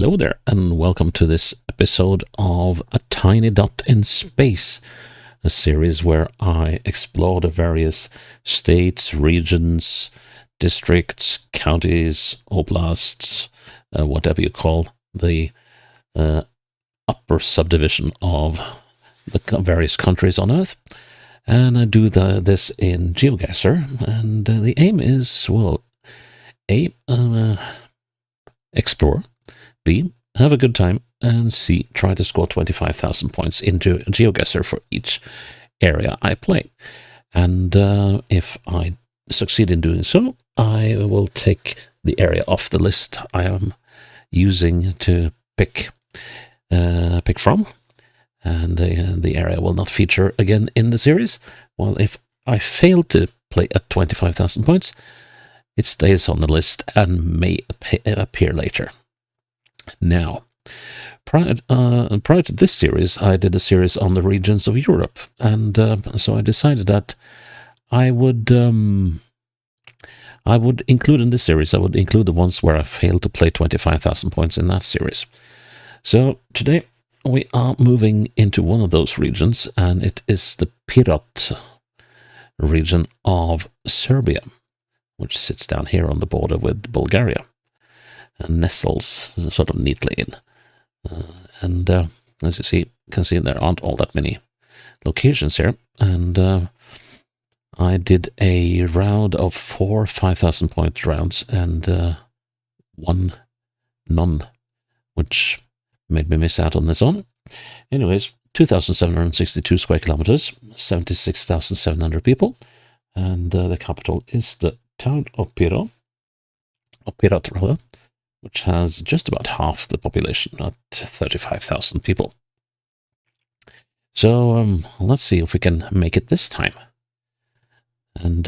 Hello there, and welcome to this episode of A Tiny Dot in Space, a series where I explore the various states, regions, districts, counties, oblasts, whatever you call the upper subdivision of the various countries on Earth. And I do this in GeoGuessr, and the aim is, well, A, explore, B, have a good time, and C, try to score 25,000 points into GeoGuessr for each area I play. And if I succeed in doing so, I will take the area off the list I am using to pick from, and the area will not feature again in the series. Well, if I fail to play at 25,000 points, it stays on the list and may appear later. Now, prior to this series, I did a series on the regions of Europe, and so I decided that I would include in this series, I would include the ones where I failed to play 25,000 points in that series. So today we are moving into one of those regions, and it is the Pirot region of Serbia, which sits down here on the border with Bulgaria and nestles sort of neatly in. As you can see, there aren't all that many locations here. And I did a round of 4 5,000 point rounds and one none, which made me miss out on this one. Anyways, 2,762 square kilometers, 76,700 people, and the capital is the town of Pirot, which has just about half the population at 35,000 people. So let's see if we can make it this time. And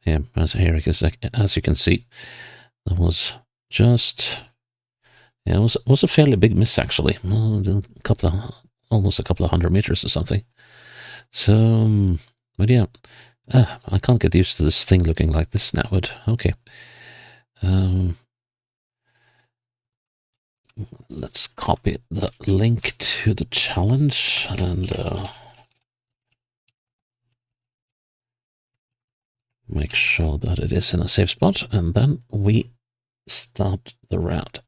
yeah, as you can see, that was just it was a fairly big miss actually, almost a couple of 100 meters or something. So, but yeah, I can't get used to this thing looking like this now. But okay. Let's copy the link to the challenge and make sure that it is in a safe spot, and then we start the round.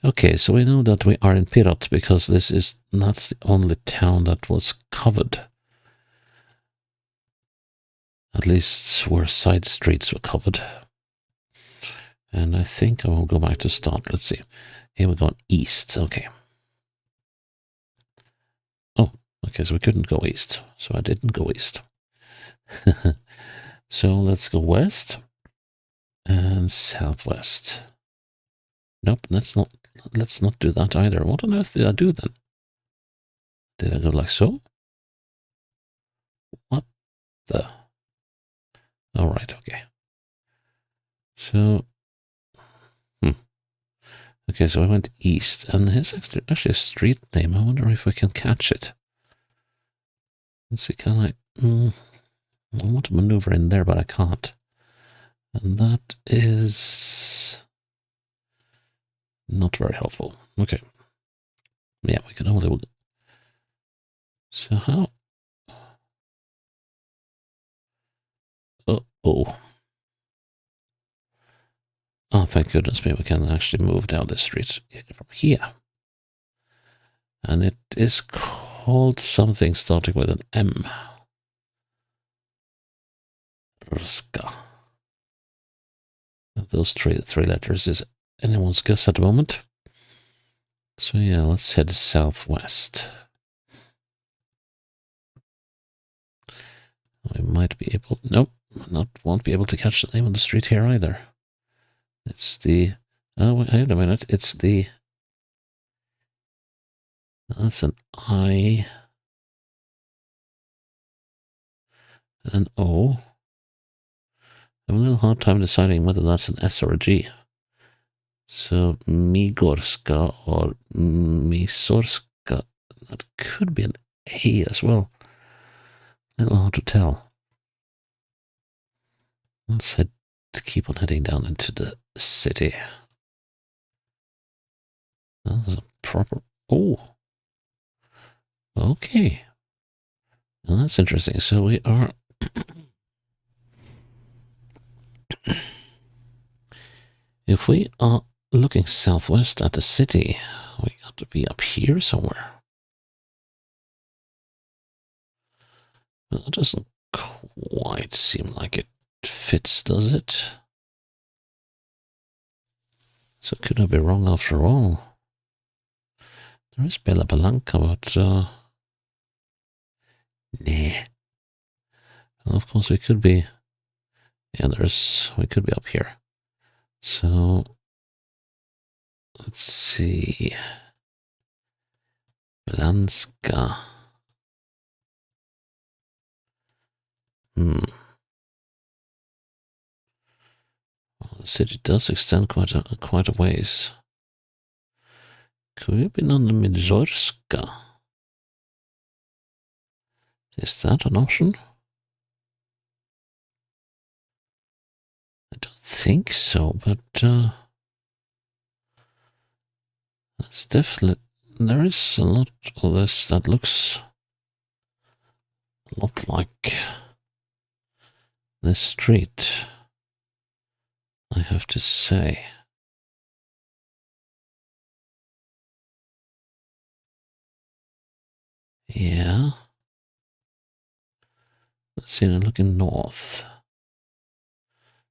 Okay, so we know that we are in Pirot because that's the only town that was covered. At least where side streets were covered. And I think I will go back to start. Let's see. Here we're going east. Okay. Oh, okay, so we couldn't go east. So I didn't go east. So let's go west and southwest. Nope, let's not do that either. What on earth did I do then? Did I go like so? What the? All right, okay. So, okay, so I went east, and there's actually a street name. I wonder if I can catch it. Let's see, can I? I want to maneuver in there, but I can't. And that is not very helpful. Okay. Yeah, we can only... So how? Oh, thank goodness me, we can actually move down the street from here. And it is called something starting with an M. Rska. Those three letters is anyone's guess at the moment. So yeah, let's head southwest. We might be able... Nope, won't be able to catch the name of the street here either. It's the... Oh, wait a minute. It's the... That's an I. An O. I have a little hard time deciding whether that's an S or a G. So, Migorska or Misorska. That could be an A as well. A little hard to tell. Let's keep on heading down into the city. That was a proper... Oh, okay. Well, that's interesting. So we are... If we are looking southwest at the city, we got to be up here somewhere. Well, it doesn't quite seem like it fits, does it? So could I be wrong after all? There is Bella Palanca, but nah. Well, of course we could be. Yeah, we could be up here. So let's see. Belanska. Well, the city does extend quite a ways. Could we have been on the Midzorska? Is that an option? I don't think so, but that's definitely... There is a lot of this that looks a lot like this street, I have to say. Yeah. Let's see, I'm looking north.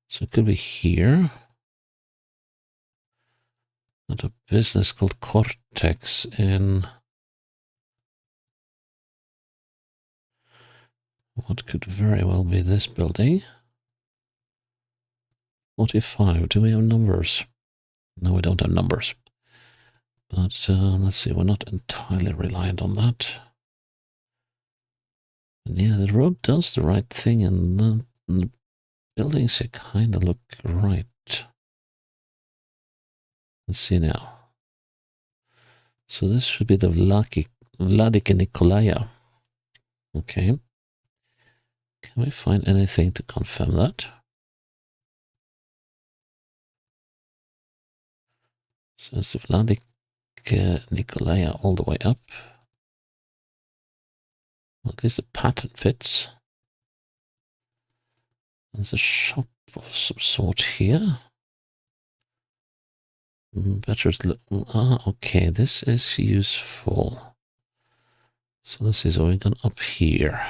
So it could be here. At a business called Cortex in... What could very well be this building? 45. Do we have numbers? No, we don't have numbers. But let's see, we're not entirely reliant on that. And yeah, the road does the right thing, and the buildings here kind of look right. Let's see now. So this should be the Vladika Nikolaya. Okay. Can we find anything to confirm that? So it's the Vladika Nikolaya all the way up. Well, at least the pattern fits. There's a shop of some sort here. Better look. Okay, this is useful. So this is going on up here.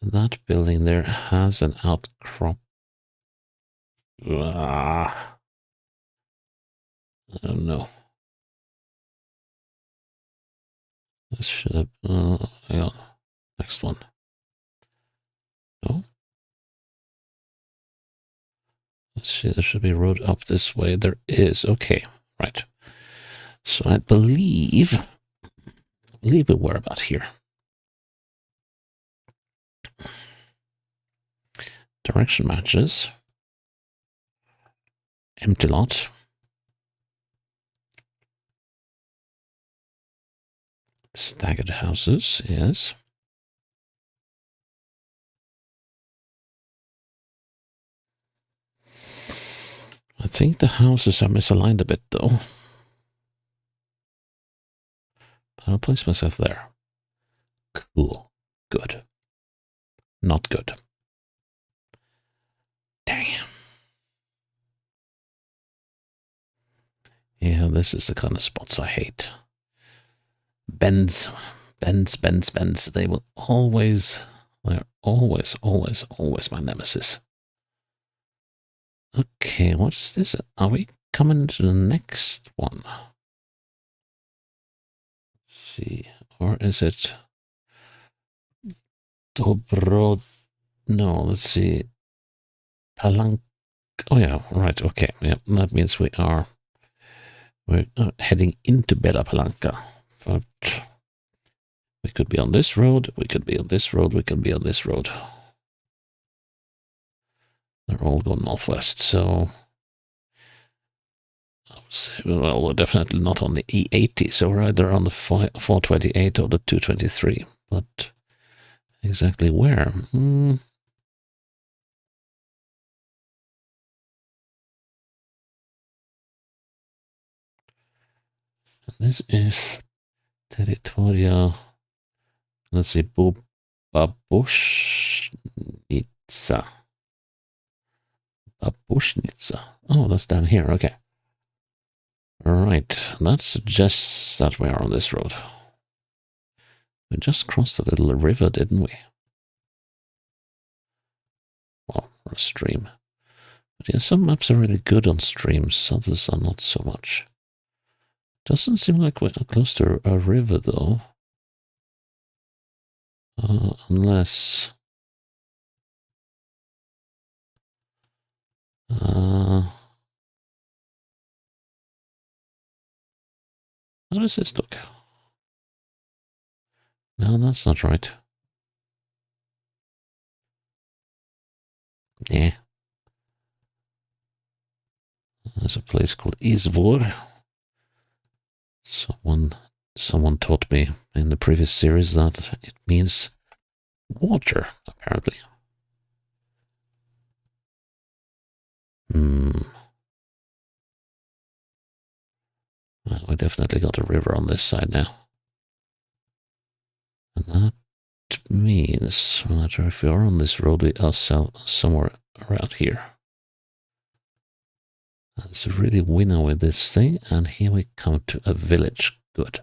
That building there has an outcrop. I don't know. This should have... hang on. Next one. No? Let's see, there should be a road up this way. There is. Okay, right. So I believe we were about here. Direction matches. Empty lot. Staggered houses, yes. I think the houses are misaligned a bit, though. But I'll place myself there. Cool. Good. Not good. Dang. Yeah, this is the kind of spots I hate. Bends. They will always... They're always my nemesis. Okay, what's this? Are we coming to the next one? Let's see. Or is it Dobro? No, let's see. Palank. Oh yeah, right. Okay, yeah. That means we're heading into Bella Palanca. But we could be on this road. We could be on this road. We could be on this road. They're all going northwest, so I would say, well, we're definitely not on the E80, so we're either on the 428 or the 223. But exactly where? This is Territoria. Let's see, Babushnica. Babushnica. Oh, that's down here. Okay. All right. That suggests that we are on this road. We just crossed a little river, didn't we? Well, or a stream. But yeah, some maps are really good on streams, others are not so much. Doesn't seem like we're close to a river, though. Unless... how does this look? No, that's not right. Yeah. There's a place called Izvor. Someone taught me in the previous series that it means water, apparently. Well, we definitely got a river on this side now. And that means, I'm not sure if we are on this road, we are somewhere around here. Let's really winnow with this thing, and here we come to a village. Good.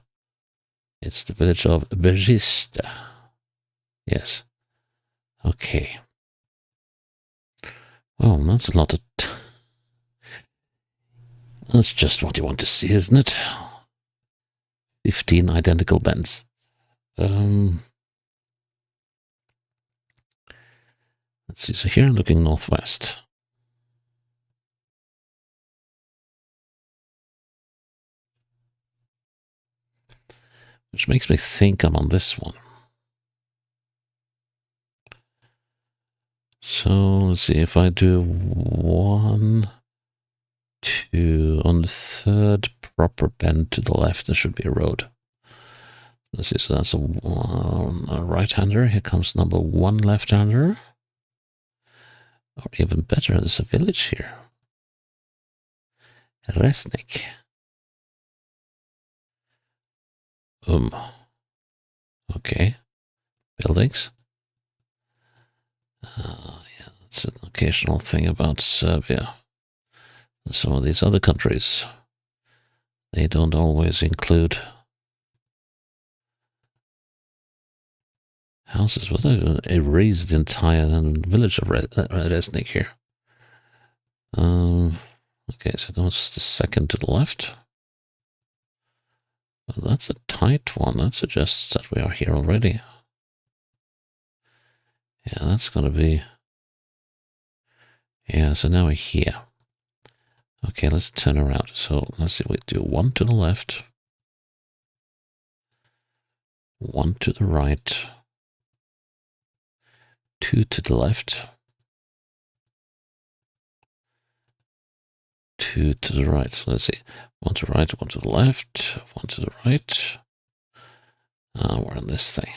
It's the village of Bergista. Yes. Okay. Well, that's a lot of... That's just what you want to see, isn't it? 15 identical bends. Let's see, so here looking northwest. Which makes me think I'm on this one. So let's see, if I do 1, 2, on the third proper bend to the left, there should be a road. Let's see, so that's a right-hander. Here comes number 1 left-hander. Or even better, there's a village here. Resnik. Okay. Buildings. Yeah, that's an occasional thing about Serbia. And some of these other countries, they don't always include houses. But I erased the entire village of Resnik here. Okay, so goes the second to the left. Well, that's a tight one. That suggests that we are here already. Yeah, that's gonna be... Yeah, so now we're here. Okay, let's turn around. So let's see, we do 1 to the left. 1 to the right. 2 to the left. 2 to the right. So let's see. 1 to the right, 1 to the left, 1 to the right. We're on this thing.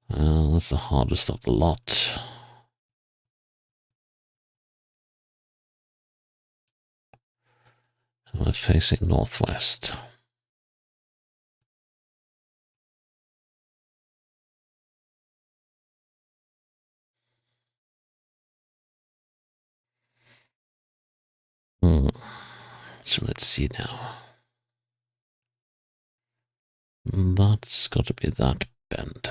That's the hardest of the lot. And we're facing northwest. So let's see now. That's got to be that bend.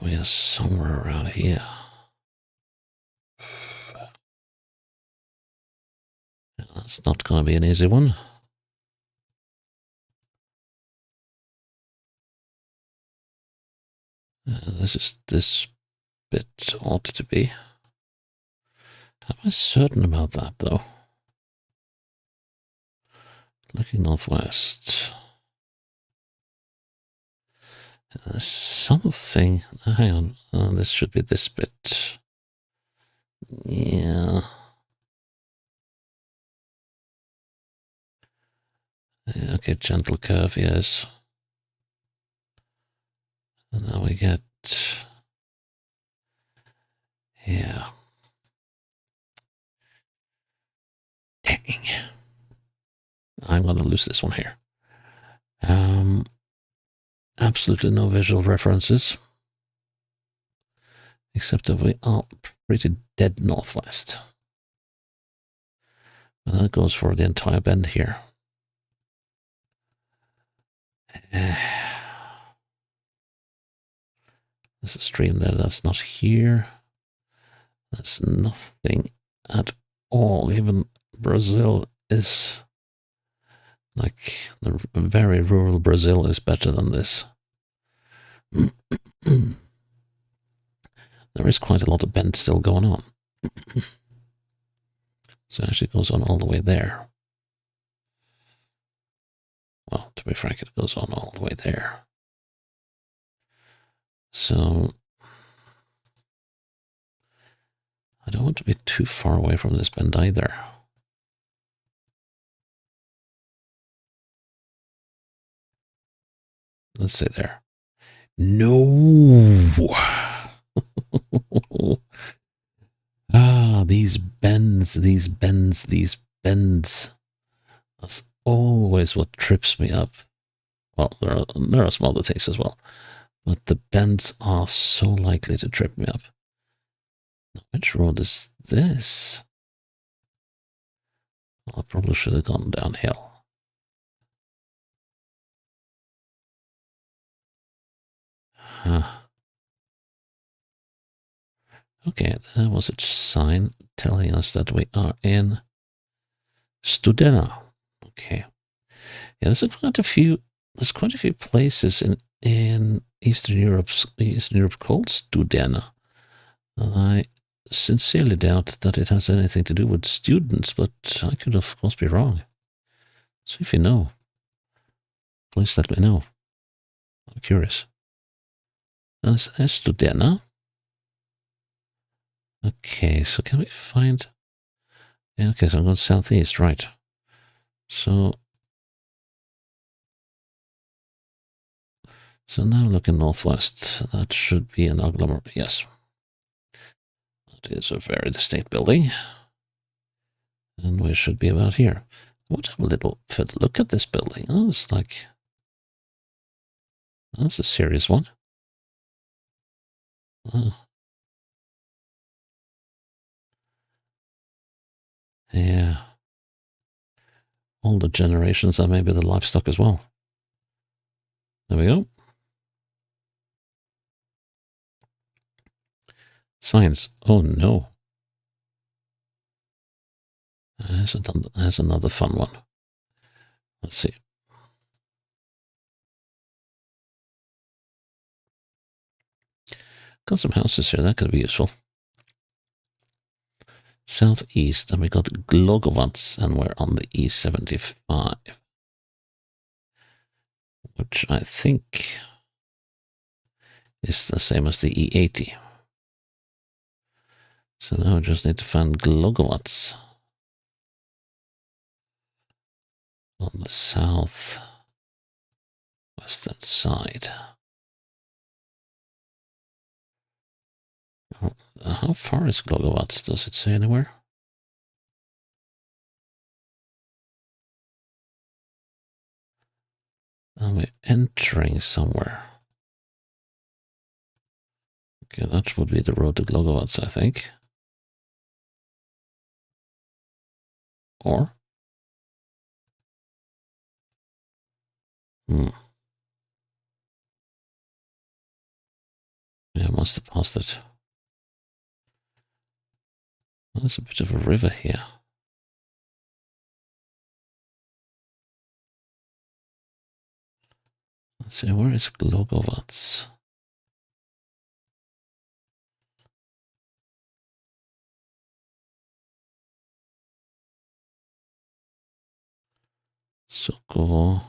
We are somewhere around here. That's not going to be an easy one. This bit ought to be. Am I certain about that, though? Looking northwest. There's something... hang on. This should be this bit. Yeah. Okay, gentle curve, yes. And now we get... Yeah. Dang. I'm gonna lose this one here. Absolutely no visual references. Except that we are pretty dead northwest. And that goes for the entire bend here. There's a stream there that's not here. That's nothing at all. Even Brazil is like the very rural Brazil is better than this. There is quite a lot of bend still going on. So it actually goes on all the way there. Well, to be frank, it goes on all the way there. So I don't want to be too far away from this bend either. Let's say there. No! These bends, these bends, these bends. That's always what trips me up. Well, there are some other things as well. But the bends are so likely to trip me up. Now, which road is this? Well, I probably should have gone downhill. Okay, there was a sign telling us that we are in Studena. Okay. Yeah, there's quite a few places in Eastern Europe called Studena. I sincerely doubt that it has anything to do with students, but I could of course be wrong. So if you know, please let me know. I'm curious. That's Studena. Okay, so can we find... Yeah, okay, so I'm going southeast, right. So now looking northwest. That should be an agglomeration. Yes. That is a very distinct building. And we should be about here. I want to have a little further look at this building. Oh, it's like... That's a serious one. Oh. Yeah. All the generations are maybe the livestock as well. There we go. Science. Oh no. There's another fun one. Let's see. Got some houses here. That could be useful. Southeast, and we got Glogovats, and we're on the E75, which I think is the same as the E80. So now I just need to find Glogovats on the south western side. How far is Glogovats? Does it say anywhere? And we're entering somewhere. Okay, that would be the road to Glogovats, I think. Or? Yeah, I must have passed it. Well, there's a bit of a river here. Let's see, where is Glogovats? Soko.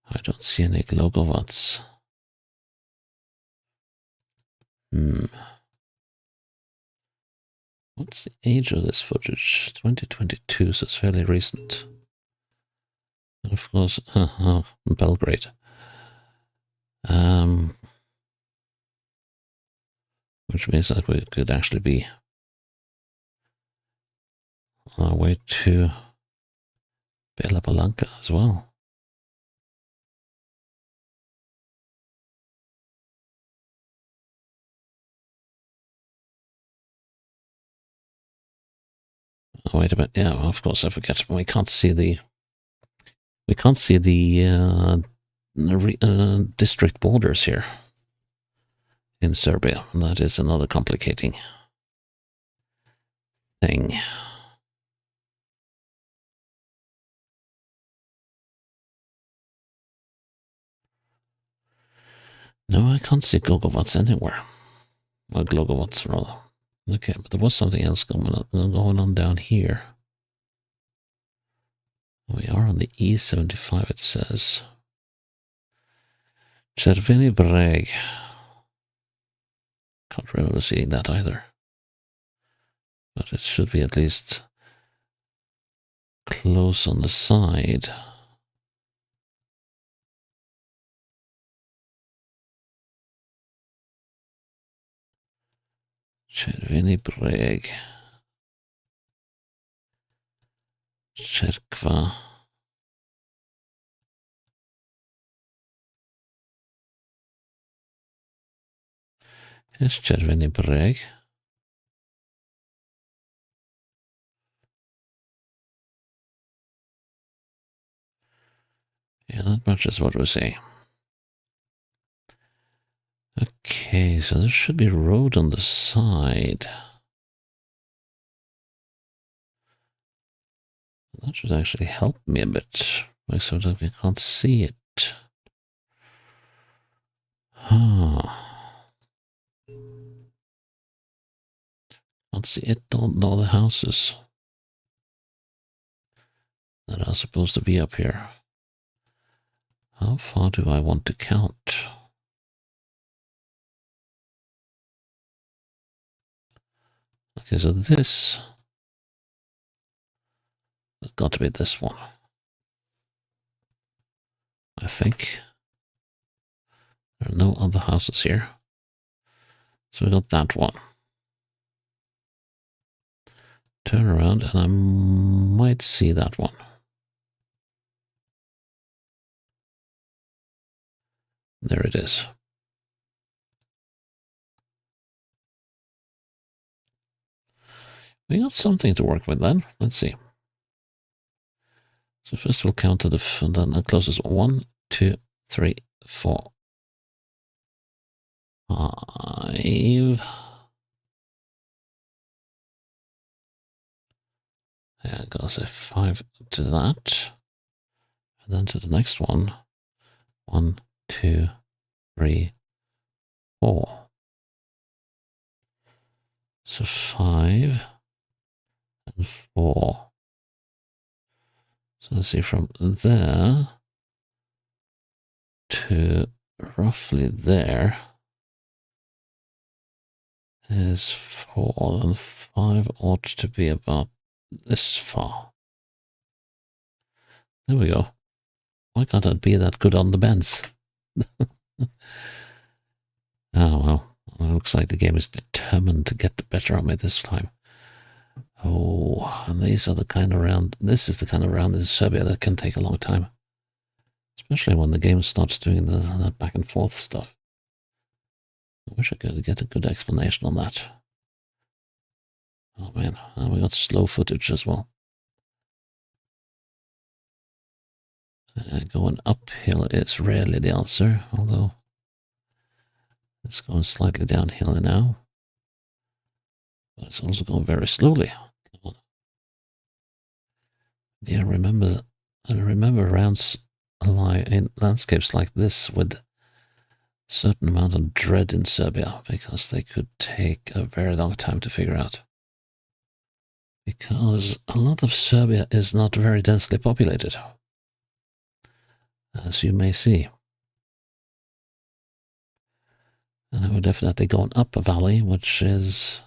I don't see any Glogovats. What's the age of this footage? 2022, so it's fairly recent. And of course, Belgrade. which means that we could actually be on our way to Bela Palanca as well. Oh, wait a minute. Yeah, of course I forget. We can't see the district borders here in Serbia. And that is another complicating thing. No, I can't see Gogovats anywhere. Or Glogovats, rather. Okay, but there was something else going on down here. We are on the E75, it says. Czerwony Breg. Can't remember seeing that either. But it should be at least close on the side. Czerwony Breg. Cerkva. Jest Czerwony Breg. Yeah, that matches what we're saying. Okay, so there should be a road on the side. That should actually help me a bit, so that we can't see it. Can't see it, don't know the houses that are supposed to be up here. How far do I want to count? Okay, so this has got to be this one. I think. There are no other houses here. So we got that one. Turn around and I might see that one. There it is. We got something to work with then. Let's see. So first we'll count to the and then the closest 1, 2, 3, 4, 5. Yeah, I'm gonna say 5 to that. And then to the next one. 1, 2, 3, 4. So 5 and 4. So let's see, from there to roughly there is 4, and 5 ought to be about this far. There we go. Why can't I be that good on the bends? Oh well, it looks like the game is determined to get the better of me this time. Oh, and these are the kind of round, this is the kind of round in Serbia that can take a long time. Especially when the game starts doing that back and forth stuff. I wish I could get a good explanation on that. Oh man, and we got slow footage as well. Going uphill is rarely the answer, although it's going slightly downhill now. But it's also going very slowly. Come on. Yeah, I remember rounds in landscapes like this with a certain amount of dread in Serbia, because they could take a very long time to figure out. Because a lot of Serbia is not very densely populated, as you may see. And we're definitely going up a valley, which is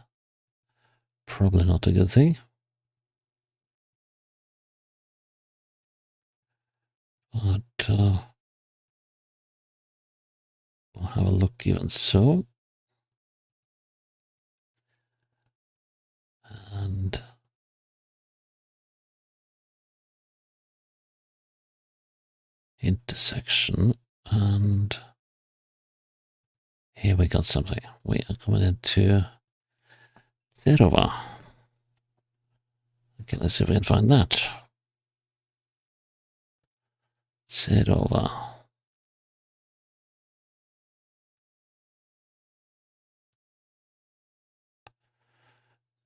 probably not a good thing. But we'll have a look even so. intersection, and here we got something. We are coming into Zerova. Okay, let's see if we can find that. Zerova.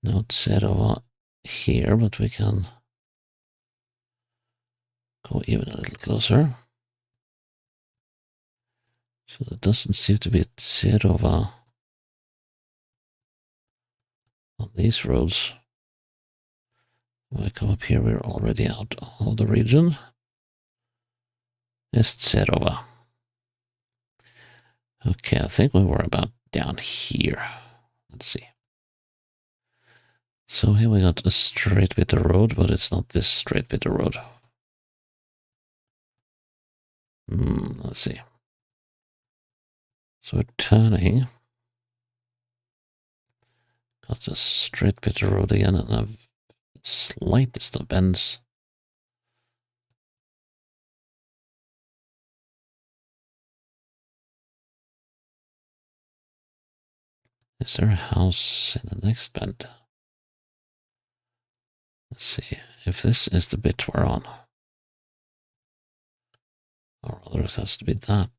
Not Zerova here, but we can go even a little closer. So there doesn't seem to be a Zerova on these roads. When I come up here, we're already out of the region. It's Zerova. Okay, I think we were about down here. Let's see. So here we got a straight bit of road, but it's not this straight bit of road. Let's see. So we're turning. Got a straight bit of road again, and a slightest of bends. Is there a house in the next bend? Let's see if this is the bit we're on. Or rather, it has to be that.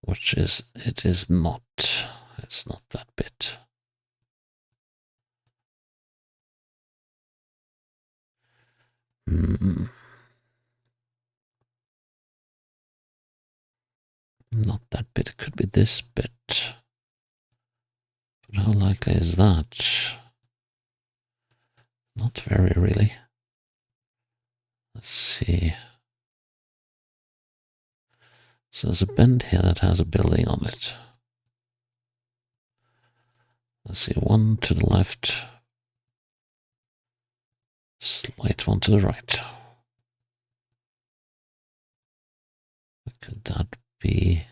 Which is, it is not. It's not that bit. Not that bit. It could be this bit. But how likely is that? Not very, really. Let's see. So there's a bend here that has a building on it. Let's see, one to the left. Slight one to the right. What could that be?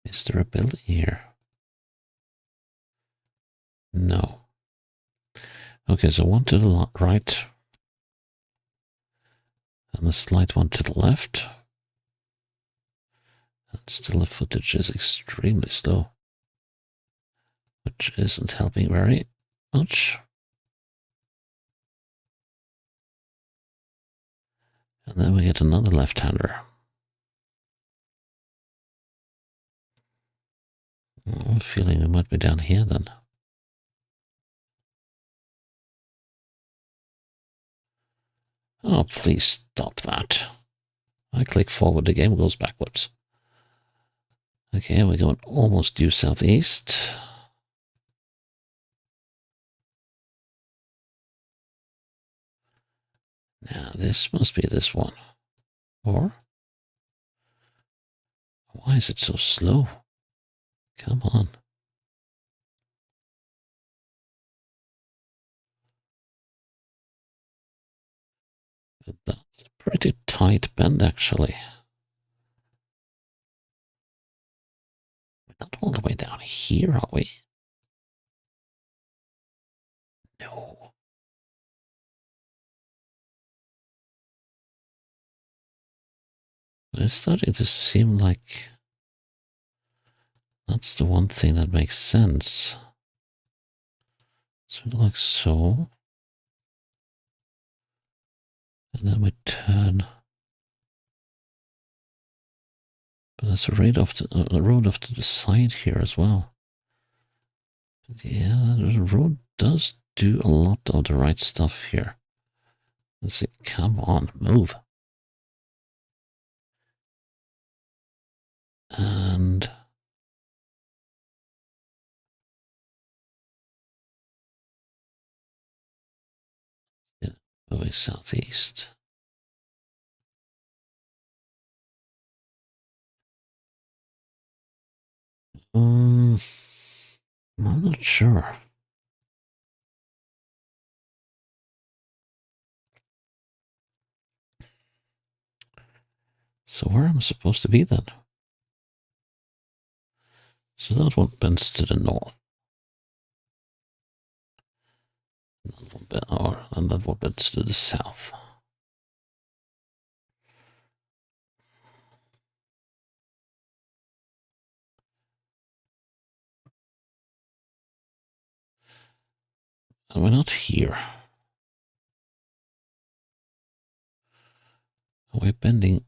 Is there a building here? No. Okay, so one to the right. And a slight one to the left. And still the footage is extremely slow. Which isn't helping very much. And then we get another left-hander. I'm feeling we might be down here then. Oh, please stop that. I click forward, the game goes backwards. Okay, we're going almost due southeast. Now, this must be this one. Or? Why is it so slow? Come on. That's a pretty tight bend, actually. We're not all the way down here, are we? No. But it's starting to seem like that's the one thing that makes sense. So like so. And then we turn. But there's a road off to the side here as well. But yeah, the road does do a lot of the right stuff here. Let's see, come on, move. And yeah, moving southeast. I'm not sure. So where am I supposed to be then? So that one bends to the north. And that one bit to the south. And we're not here. We're bending.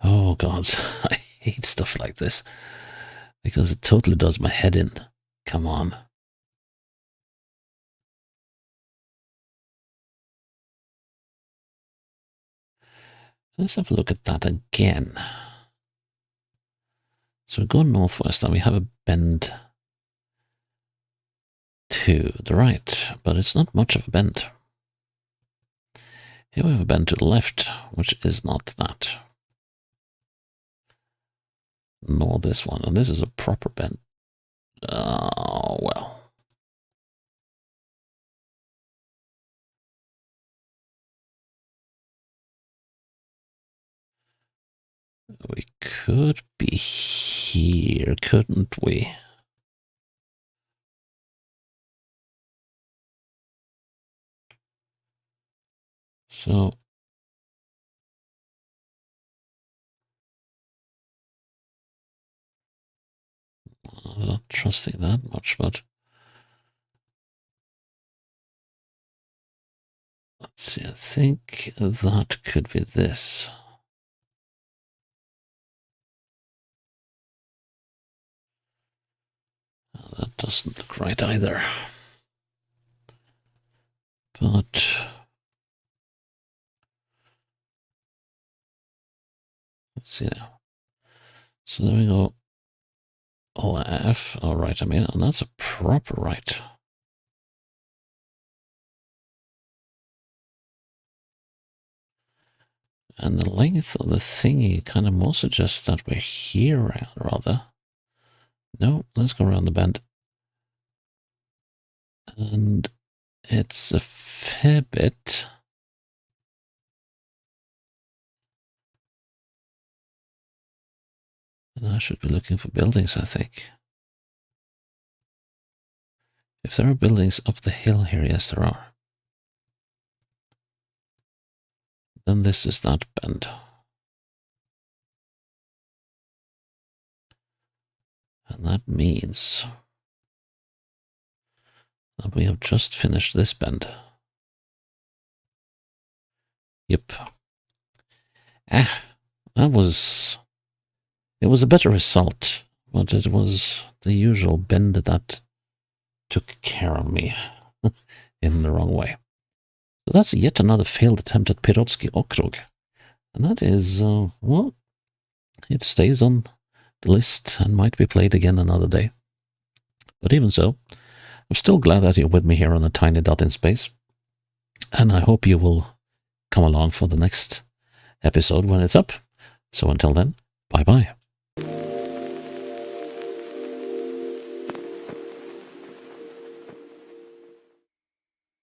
Oh God, I hate stuff like this because it totally does my head in. Come on. Let's have a look at that again. So we go northwest and we have a bend to the right, but it's not much of a bend. Here we have a bend to the left, which is not that. Nor this one, and this is a proper bend. Oh, well. We could be here, couldn't we? So I'm not trusting that much, but let's see, I think that could be this. That doesn't look right either. But let's see now. So there we go. Left, all right, I mean, and that's a proper right. And the length of the thingy kind of more suggests that we're here, rather. No, let's go around the bend. And it's a fair bit. And I should be looking for buildings, I think. If there are buildings up the hill here, yes, there are. Then this is that bend. And that means that we have just finished this bend. Yep. It was a better result, but it was the usual bend that took care of me in the wrong way. So that's yet another failed attempt at Pirotsky Okrug. And that is, well, it stays on the list and might be played again another day. But even so, I'm still glad that you're with me here on a tiny dot in space. And I hope you will come along for the next episode when it's up. So until then, bye-bye.